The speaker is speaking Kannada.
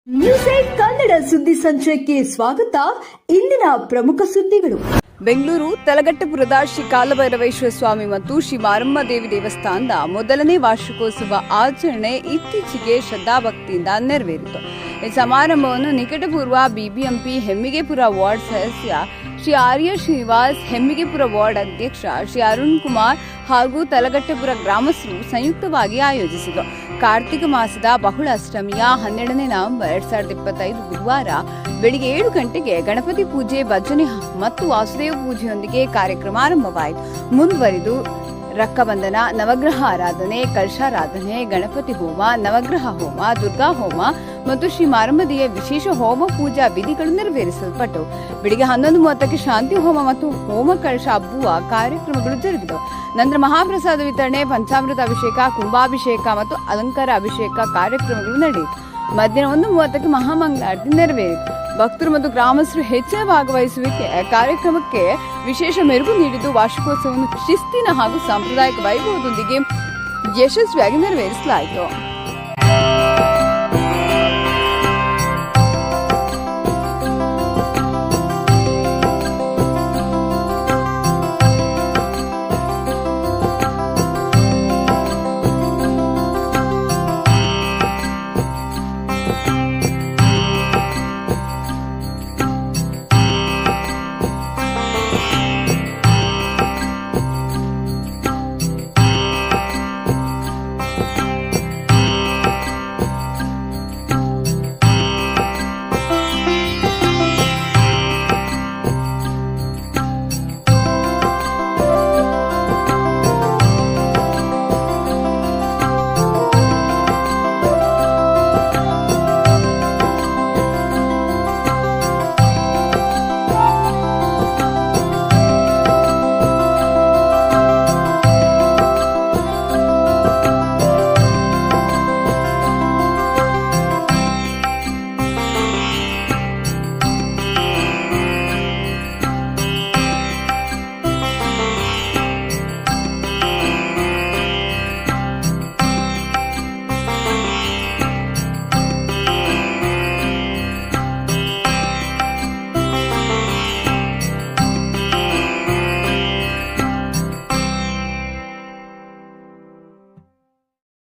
ನ್ಯೂಸ್ 8 ಕನ್ನಡ ಸುದ್ದಿ ಸಂಚಯಕ್ಕೆ ಸ್ವಾಗತ. ಇಂದಿನ ಪ್ರಮುಖ ಸುದ್ದಿಗಳು. ಬೆಂಗಳೂರು ತಲಗಟ್ಟಪುರದ ಶ್ರೀ ಕಾಲಭೈರವೇಶ್ವರ ಸ್ವಾಮಿ ಮತ್ತು ಶ್ರೀ ಮಾರಮ್ಮ ದೇವಿ ದೇವಸ್ಥಾನದ ಮೊದಲನೇ ವಾರ್ಷಿಕೋತ್ಸವ ಆಚರಣೆ ಇತ್ತೀಚೆಗೆ ಶ್ರದ್ಧಾಭಕ್ತಿಯಿಂದ ನೆರವೇರಿತು. ಈ ಸಮಾರಂಭವನ್ನು ನಿಕಟಪೂರ್ವ ಬಿಬಿಎಂಪಿ ಹೆಮ್ಮಿಗೆಪುರ ವಾರ್ಡ್ ಸದಸ್ಯ ಶ್ರೀ ಆರ್ಯ ಶ್ರೀನಿವಾಸ್, ಹೆಮ್ಮಿಗೆಪುರ ವಾರ್ಡ್ ಅಧ್ಯಕ್ಷ ಶ್ರೀ ಅರುಣ್ ಕುಮಾರ್ ಹಾಗೂ ತಲಗಟ್ಟಪುರ ಗ್ರಾಮಸ್ಥರು ಸಂಯುಕ್ತವಾಗಿ ಆಯೋಜಿಸಿದರು. ಕಾರ್ತಿಕ ಮಾಸದ ಬಹುಳ ಅಷ್ಟಮಿಯ 12ನೇ ನವೆಂಬರ್ 2025 ಗುರುವಾರ ಬೆಳಿಗ್ಗೆ 7 ಗಂಟೆಗೆ ಗಣಪತಿ ಪೂಜೆ, ಭಜನೆ ಮತ್ತು ವಾಸುದೇವ ಪೂಜೆಯೊಂದಿಗೆ ಕಾರ್ಯಕ್ರಮ ಆರಂಭವಾಯಿತು. ಮುಂದುವರಿದು ರಕ್ಕಬಂಧನ, ನವಗ್ರಹ ಆರಾಧನೆ, ಕಲಶಾರಾಧನೆ, ಗಣಪತಿ ಹೋಮ, ನವಗ್ರಹ ಹೋಮ, ದುರ್ಗಾ ಹೋಮ ಮತ್ತು ಶ್ರೀ ಮಾರಮ್ಮದೇವಿಯ ವಿಶೇಷ ಹೋಮ ಪೂಜಾ ವಿಧಿಗಳು ನೆರವೇರಿಸಲ್ಪಟ್ಟವು. ಬೆಳಿಗ್ಗೆ 11:30ಕ್ಕೆ ಶಾಂತಿ ಹೋಮ ಮತ್ತು ಹೋಮ ಕಲಶ ಹಬ್ಬುವ ಕಾರ್ಯಕ್ರಮಗಳು ಜರುಗಿದವು. ನಂತರ ಮಹಾಪ್ರಸಾದ ವಿತರಣೆ, ಪಂಚಾಮೃತ ಅಭಿಷೇಕ, ಕುಂಭಾಭಿಷೇಕ ಮತ್ತು ಅಲಂಕಾರ ಅಭಿಷೇಕ ಕಾರ್ಯಕ್ರಮಗಳು ನಡೆಯಿತು. ಮಧ್ಯಾಹ್ನ 1:30ಕ್ಕೆ ಮಹಾಮಂಗಳಾರತಿ ನೆರವೇರಿತು. ಭಕ್ತರು ಮತ್ತು ಗ್ರಾಮಸ್ಥರು ಹೆಚ್ಚಿನ ಭಾಗವಹಿಸುವಿಕೆ ಕಾರ್ಯಕ್ರಮಕ್ಕೆ ವಿಶೇಷ ಮೆರುಗು ನೀಡಿದ್ದು ವಾರ್ಷಿಕೋತ್ಸವವನ್ನು ಶಿಸ್ತಿನ ಹಾಗೂ ಸಾಂಪ್ರದಾಯಿಕ ವೈಭವದೊಂದಿಗೆ ಯಶಸ್ವಿಯಾಗಿ ನೆರವೇರಿಸಲಾಯಿತು.